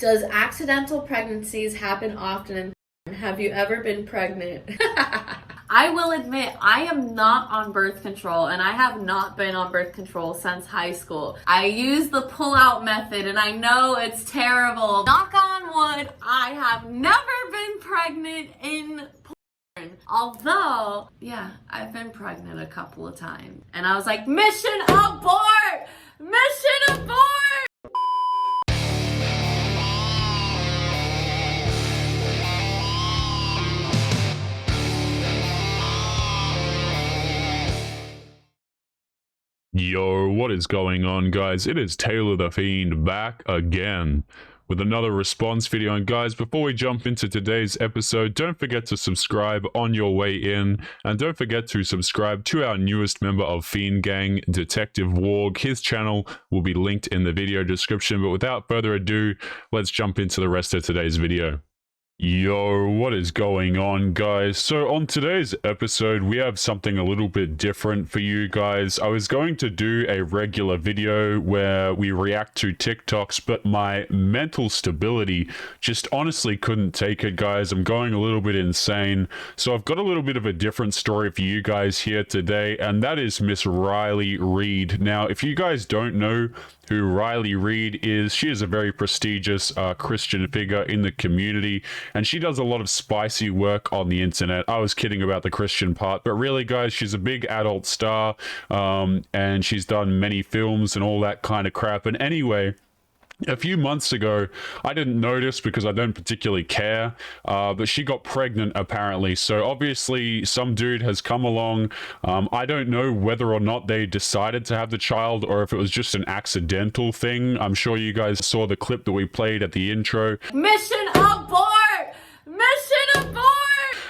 Does accidental pregnancies happen often? And have you ever been pregnant? I will admit, I am not on birth control, and I have not been on birth control since high school. I use the pull-out method, and I know it's terrible. Knock on wood, I have never been pregnant in porn. Although, yeah, I've been pregnant a couple of times. And I was like, mission abort! Mission abort! Yo, what is going on, guys? It is Taylor The Fiend back again with another response video. And guys, before we jump into today's episode, don't forget to subscribe on your way in, and don't forget to subscribe to our newest member of Fiend Gang, Detective Warg. His channel will be linked in the video description. But without further ado, let's jump into the rest of today's video. Yo, what is going on, guys? So on today's episode, we have something a little bit different for you guys. I was going to do a regular video where we react to TikToks, but my mental stability just honestly couldn't take it, guys. I'm going a little bit insane. So I've got a little bit of a different story for you guys here today, and that is Miss Riley Reid. Now, if you guys don't know who Riley Reid is, she is a very prestigious Christian figure in the community, and she does a lot of spicy work on the internet. I was kidding about the Christian part, but really, guys, she's a big adult star, and she's done many films and all that kind of crap. And anyway, a few months ago, I didn't notice because I don't particularly care, but she got pregnant apparently. So obviously some dude has come along. I don't know whether or not they decided to have the child or if it was just an accidental thing. I'm sure you guys saw the clip that we played at the intro. Mission abort! Mission abort!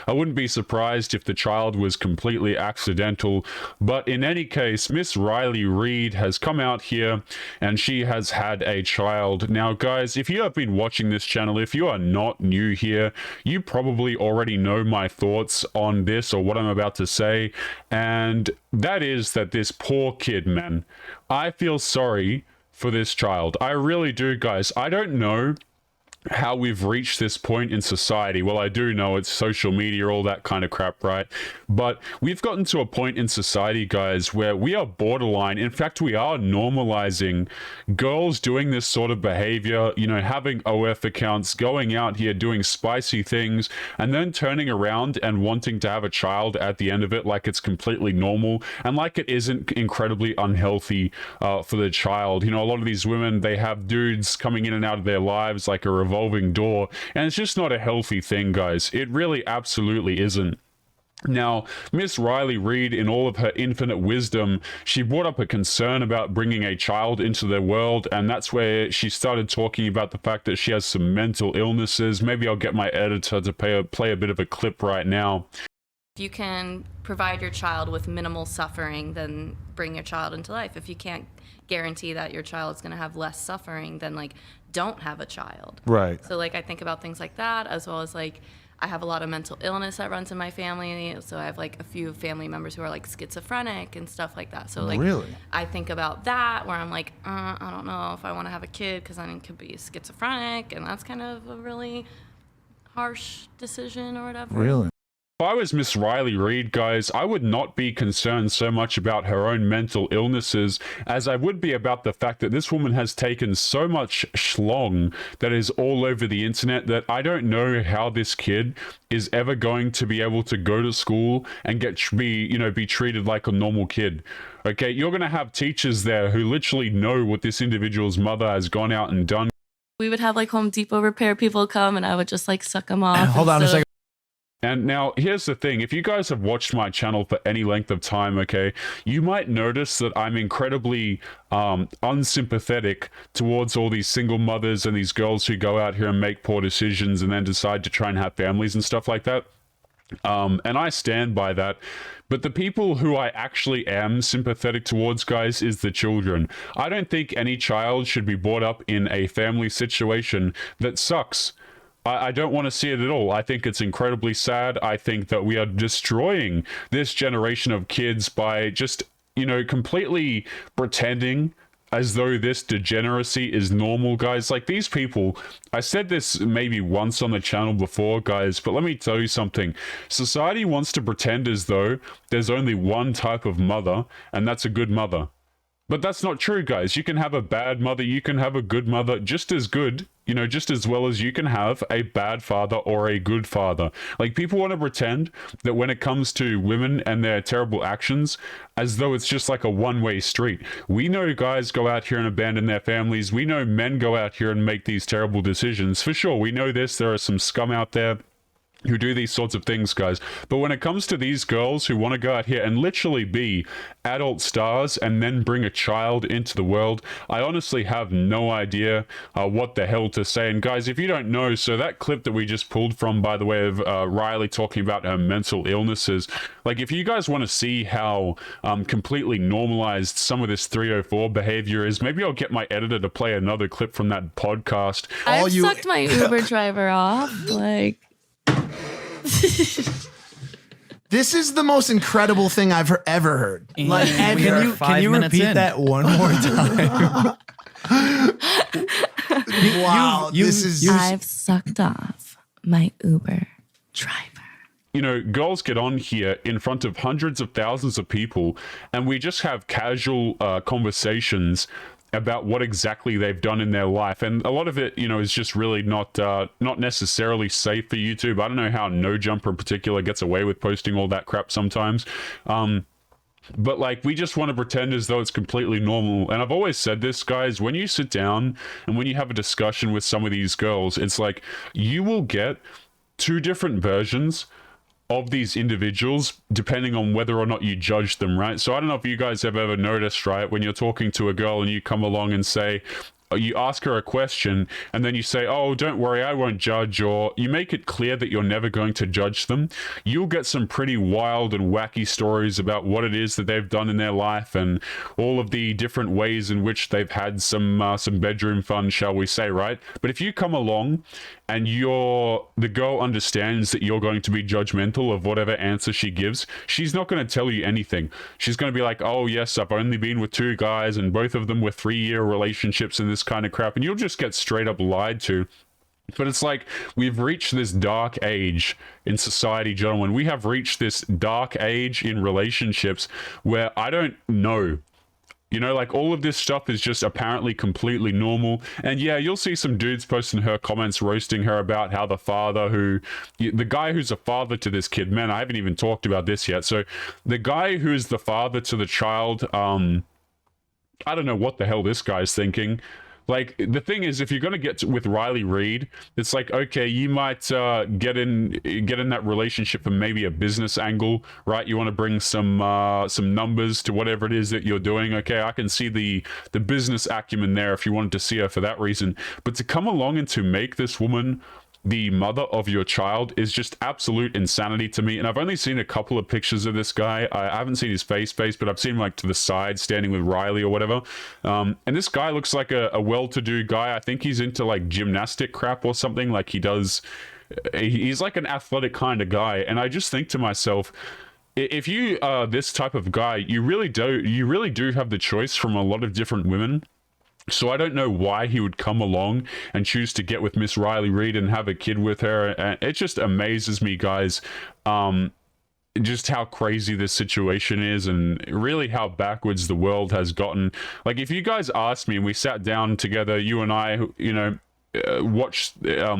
I wouldn't be surprised if the child was completely accidental, but in any case, Miss Riley Reid has come out here and she has had a child. Now, guys, if you have been watching this channel, if you are not new here, you probably already know my thoughts on this or what I'm about to say, and that is that this poor kid, man, I feel sorry for this child. I really do, guys. I don't know how we've reached this point in society. Well, I do know it's social media, all that kind of crap, right? But we've gotten to a point in society, guys, where we are borderline. In fact, we are normalizing girls doing this sort of behavior, you know, having OF accounts, going out here doing spicy things, and then turning around and wanting to have a child at the end of it like it's completely normal and like it isn't incredibly unhealthy for the child. You know, a lot of these women, they have dudes coming in and out of their lives like a revolving door, and it's just not a healthy thing, guys. It really absolutely isn't. Now, Miss Riley Reid, in all of her infinite wisdom, she brought up a concern about bringing a child into the world, and that's where she started talking about the fact that she has some mental illnesses. Maybe I'll get my editor to play a bit of a clip right now. If you can provide your child with minimal suffering, then bring your child into life. If you can't guarantee that your child's going to have less suffering, then like don't have a child. Right. So like I think about things like that, as well as like I have a lot of mental illness that runs in my family. So I have like a few family members who are like schizophrenic and stuff like that. So like really? I think about that where I'm like, I don't know if I want to have a kid because I could be schizophrenic, and that's kind of a really harsh decision or whatever. Really? If I was Miss Riley Reid, guys, I would not be concerned so much about her own mental illnesses as I would be about the fact that this woman has taken so much schlong that is all over the internet that I don't know how this kid is ever going to be able to go to school and be treated like a normal kid. Okay, you're going to have teachers there who literally know what this individual's mother has gone out and done. We would have like Home Depot repair people come, and I would just like suck them off. Hold on a second. And now, here's the thing. If you guys have watched my channel for any length of time, okay, you might notice that I'm incredibly unsympathetic towards all these single mothers and these girls who go out here and make poor decisions and then decide to try and have families and stuff like that. And I stand by that. But the people who I actually am sympathetic towards, guys, is the children. I don't think any child should be brought up in a family situation that sucks. I don't want to see it at all. I think it's incredibly sad. I think that we are destroying this generation of kids by just, you know, completely pretending as though this degeneracy is normal, guys. Like, these people, I said this maybe once on the channel before, guys, but let me tell you something. Society wants to pretend as though there's only one type of mother, and that's a good mother. But that's not true, guys. You can have a bad mother, you can have a good mother, just as good, you know, just as well as you can have a bad father or a good father. Like, people want to pretend that when it comes to women and their terrible actions, as though it's just like a one-way street. We know guys go out here and abandon their families. We know men go out here and make these terrible decisions. For sure, we know this. There are some scum out there who do these sorts of things, guys. But when it comes to these girls who want to go out here and literally be adult stars and then bring a child into the world, I honestly have no idea what the hell to say. And guys, if you don't know, so that clip that we just pulled from, by the way, of Riley talking about her mental illnesses, like, if you guys want to see how completely normalized some of this 304 behavior is, maybe I'll get my editor to play another clip from that podcast. I've sucked my Uber driver off, like... This is the most incredible thing I've ever heard. Like, can you repeat that one more time? Wow, I've sucked off my Uber driver. You know, girls get on here in front of hundreds of thousands of people, and we just have casual conversations about what exactly they've done in their life, and a lot of it, you know, is just really not necessarily safe for YouTube. I don't know how No Jumper in particular gets away with posting all that crap sometimes. But like, we just want to pretend as though it's completely normal. And I've always said this, guys, when you sit down and when you have a discussion with some of these girls, it's like you will get two different versions of these individuals depending on whether or not you judge them, right? So I don't know if you guys have ever noticed, right, when you're talking to a girl and you come along and say, you ask her a question and then you say, oh, don't worry, I won't judge, or you make it clear that you're never going to judge them, you'll get some pretty wild and wacky stories about what it is that they've done in their life and all of the different ways in which they've had some bedroom fun, shall we say, right? But if you come along and the girl understands that you're going to be judgmental of whatever answer she gives, she's not going to tell you anything. She's going to be like, oh yes, I've only been with 2 guys and both of them were 3-year relationships and this kind of crap, and you'll just get straight up lied to. But it's like, we've reached this dark age in society, gentlemen. We have reached this dark age in relationships where I don't know. You know, like, all of this stuff is just apparently completely normal. And yeah, you'll see some dudes posting her comments roasting her about how the guy who's a father to this kid, man, I haven't even talked about this yet. So the guy who's the father to the child, I don't know what the hell this guy's thinking. Like, the thing is, if you're going to get with Riley Reid, it's like, okay, you might get in that relationship from maybe a business angle, right? You want to bring some numbers to whatever it is that you're doing. Okay, I can see the business acumen there if you wanted to see her for that reason. But to come along and to make this woman the mother of your child is just absolute insanity to me. And I've only seen a couple of pictures of this guy. I haven't seen his face, but I've seen him like to the side standing with Riley or whatever. And this guy looks like a well-to-do guy. I think he's into like gymnastic crap or something. Like, he's like an athletic kind of guy. And I just think to myself, if you are this type of guy, you really do have the choice from a lot of different women. So I don't know why he would come along and choose to get with Miss Riley Reid and have a kid with her. And it just amazes me, guys, just how crazy this situation is and really how backwards the world has gotten. Like, if you guys asked me and we sat down together, you and I, you know,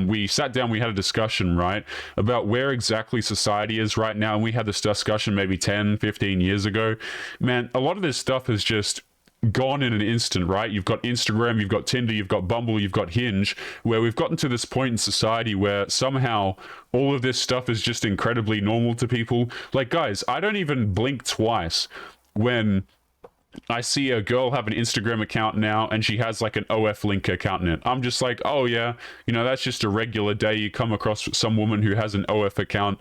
we sat down, we had a discussion, right, about where exactly society is right now. And we had this discussion maybe 10, 15 years ago. Man, a lot of this stuff is just gone in an instant, right? You've got Instagram, you've got Tinder, you've got Bumble, you've got Hinge, where we've gotten to this point in society where somehow all of this stuff is just incredibly normal to people. Like, guys, I don't even blink twice when I see a girl have an Instagram account now and she has like an OF link account in it. I'm just like, oh yeah, you know, that's just a regular day. You come across some woman who has an OF account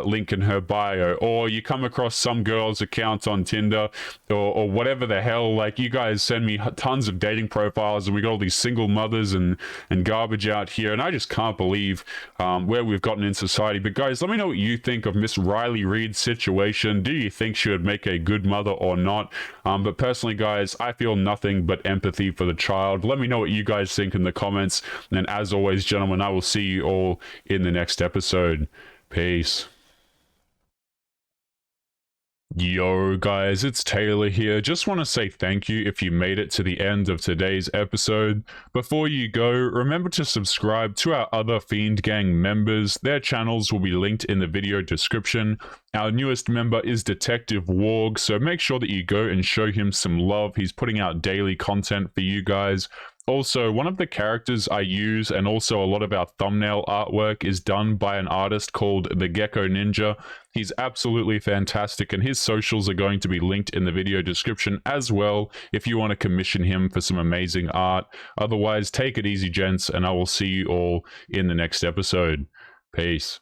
link in her bio, or you come across some girl's account on Tinder or whatever the hell. Like, you guys send me tons of dating profiles and we got all these single mothers and garbage out here, and I just can't believe where we've gotten in society. But guys, let me know what you think of Miss Riley Reid's situation. Do you think she would make a good mother or not? But But personally, guys, I feel nothing but empathy for the child. Let me know what you guys think in the comments. And as always, gentlemen, I will see you all in the next episode. Peace. Yo guys, it's Taylor here. Just want to say thank you if you made it to the end of today's episode. Before you go, remember to subscribe to our other Fiend Gang members. Their channels will be linked in the video description. Our newest member is Detective Warg, so make sure that you go and show him some love. He's putting out daily content for you guys. Also, one of the characters I use and also a lot of our thumbnail artwork is done by an artist called The Gecko Ninja. He's absolutely fantastic, and his socials are going to be linked in the video description as well if you want to commission him for some amazing art. Otherwise, take it easy, gents, and I will see you all in the next episode. Peace.